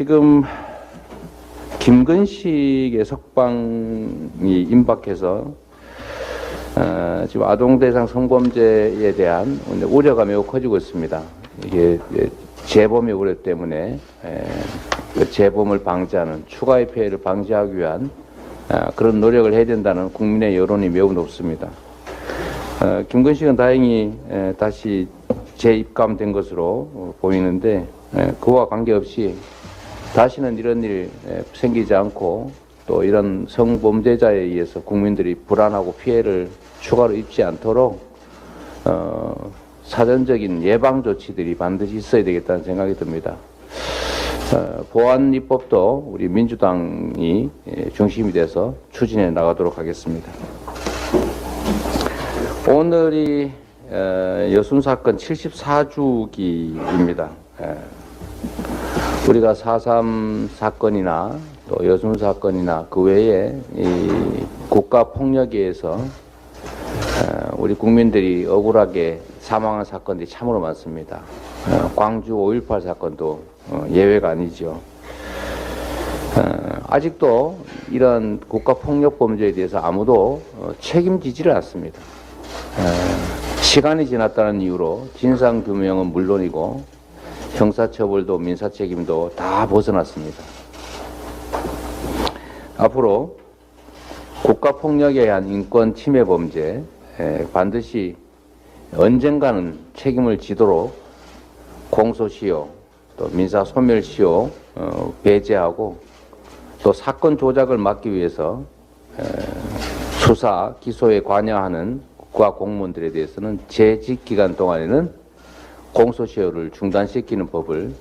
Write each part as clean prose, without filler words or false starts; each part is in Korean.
지금 김근식의 석방이 임박해서 지금 아동대상 성범죄에 대한 우려가 매우 커지고 있습니다. 이게 재범의 우려 때문에 그 재범을 방지하는 추가의 피해를 방지하기 위한 그런 노력을 해야 된다는 국민의 여론이 매우 높습니다. 김근식은 다행히 다시 재입감된 것으로 보이는데 그와 관계없이 다시는 이런 일 생기지 않고 또 이런 성범죄자에 의해서 국민들이 불안하고 피해를 추가로 입지 않도록 사전적인 예방 조치들이 반드시 있어야 되겠다는 생각이 듭니다. 보안 입법도 우리 민주당이 중심이 돼서 추진해 나가도록 하겠습니다. 오늘이 여순 사건 74주기입니다. 우리가 4.3 사건이나 또 여순 사건이나 그 외에 이 국가 폭력에 의해서 우리 국민들이 억울하게 사망한 사건들이 참으로 많습니다. 광주 5.18 사건도 예외가 아니죠. 아직도 이런 국가 폭력 범죄에 대해서 아무도 책임지지를 않습니다. 시간이 지났다는 이유로 진상규명은 물론이고 형사처벌도 민사책임도 다 벗어났습니다. 앞으로 국가폭력에 의한 인권 침해 범죄 반드시 언젠가는 책임을 지도록 공소시효 또 민사소멸시효 배제하고 또 사건 조작을 막기 위해서 수사 기소에 관여하는 국가 공무원들에 대해서는 재직 기간 동안에는 공소시효를 중단시키는 법을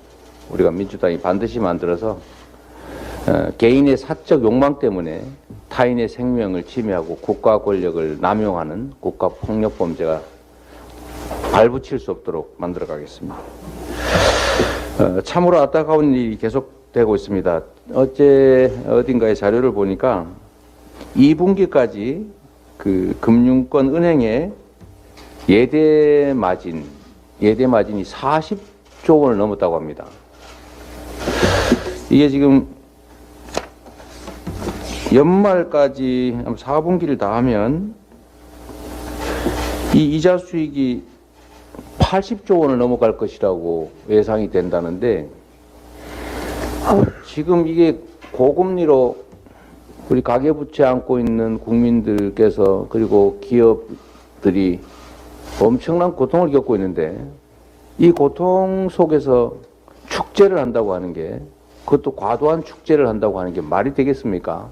우리가 민주당이 반드시 만들어서 개인의 사적 욕망 때문에 타인의 생명을 침해하고 국가 권력을 남용하는 국가폭력범죄가 발붙일 수 없도록 만들어 가겠습니다. 참으로 안타까운 일이 계속되고 있습니다. 어제 어딘가의 자료를 보니까 2분기까지 그 금융권 은행의 예대 마진이 40조 원을 넘었다고 합니다. 이게 지금 연말까지 4분기를 다 하면 이 이자 수익이 80조 원을 넘어갈 것이라고 예상이 된다는데 지금 이게 고금리로 우리 가계부채 안고 있는 국민들께서 그리고 기업들이 엄청난 고통을 겪고 있는데 이 고통 속에서 축제를 한다고 하는 게 그것도 과도한 축제를 한다고 하는 게 말이 되겠습니까?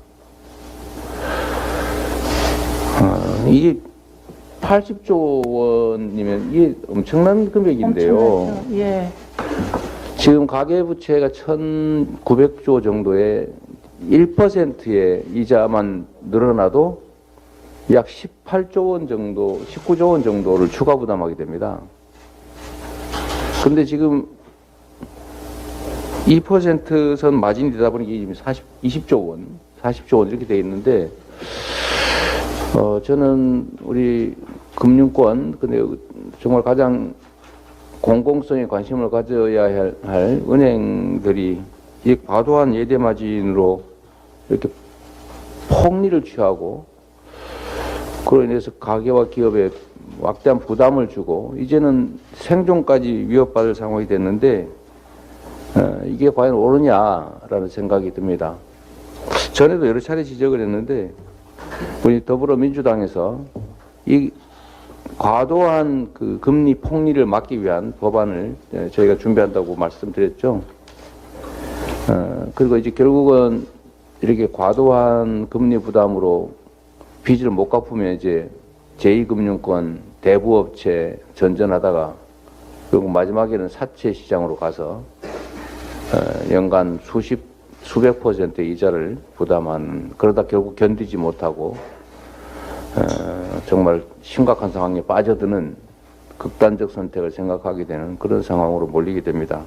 이게 80조 원이면 이게 엄청난 금액인데요. 예. 지금 가계부채가 1,900조 정도의 1%의 이자만 늘어나도 약 18조 원 정도, 19조 원 정도를 추가 부담하게 됩니다. 근데 지금 2%선 마진이 되다 보니 지금 20조 원, 40조 원 이렇게 돼 있는데, 저는 우리 금융권, 근데 정말 가장 공공성에 관심을 가져야 할 은행들이 이 과도한 예대 마진으로 이렇게 폭리를 취하고 그로 인해서 가계와 기업에 막대한 부담을 주고 이제는 생존까지 위협받을 상황이 됐는데 이게 과연 옳으냐라는 생각이 듭니다. 전에도 여러 차례 지적을 했는데 우리 더불어민주당에서 이 과도한 그 금리 폭리를 막기 위한 법안을 저희가 준비한다고 말씀드렸죠. 그리고 이제 결국은 이렇게 과도한 금리 부담으로 빚을 못 갚으면 이제 제2금융권 대부업체 전전하다가 결국 마지막에는 사채 시장으로 가서 연간 수백 % 이자를 부담하는, 그러다 결국 견디지 못하고 정말 심각한 상황에 빠져드는 극단적 선택을 생각하게 되는 그런 상황으로 몰리게 됩니다.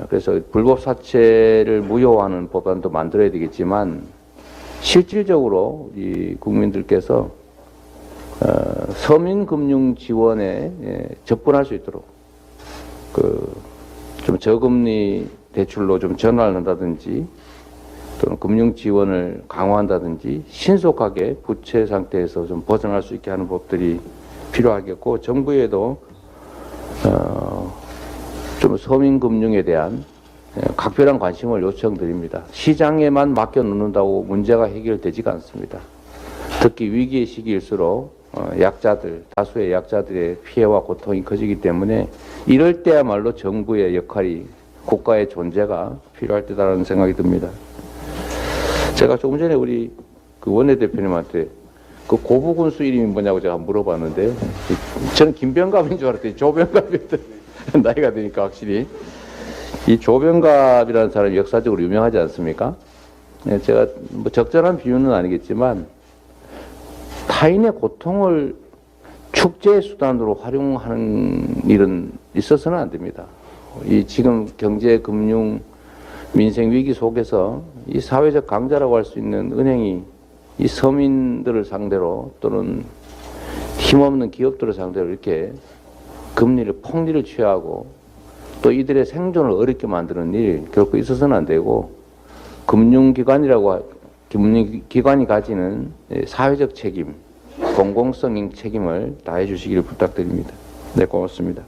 그래서 불법 사채를 무효화하는 법안도 만들어야 되겠지만 실질적으로 이 국민들께서 서민 금융 지원에 접근할 수 있도록 그 좀 저금리 대출로 좀 전환을 한다든지 또는 금융 지원을 강화한다든지 신속하게 부채 상태에서 좀 벗어날 수 있게 하는 법들이 필요하겠고, 정부에도 좀 서민금융에 대한 각별한 관심을 요청드립니다. 시장에만 맡겨놓는다고 문제가 해결되지가 않습니다. 특히 위기의 시기일수록 약자들, 다수의 약자들의 피해와 고통이 커지기 때문에 이럴 때야말로 정부의 역할이, 국가의 존재가 필요할 때다라는 생각이 듭니다. 제가 조금 전에 우리 그 원내대표님한테 그 고부군수 이름이 뭐냐고 제가 물어봤는데, 저는 김병갑인 줄 알았더니 조병갑이었던 나이가 드니까 확실히 이 조병갑이라는 사람이 역사적으로 유명하지 않습니까? 제가 뭐 적절한 비유는 아니겠지만 타인의 고통을 축제의 수단으로 활용하는 일은 있어서는 안 됩니다. 이 지금 경제, 금융, 민생 위기 속에서 이 사회적 강자라고 할 수 있는 은행이 이 서민들을 상대로 또는 힘없는 기업들을 상대로 이렇게 금리를 폭리를 취하고 또 이들의 생존을 어렵게 만드는 일 결코 있어서는 안 되고, 금융기관이 가지는 사회적 책임, 공공성인 책임을 다해 주시기를 부탁드립니다. 네, 고맙습니다.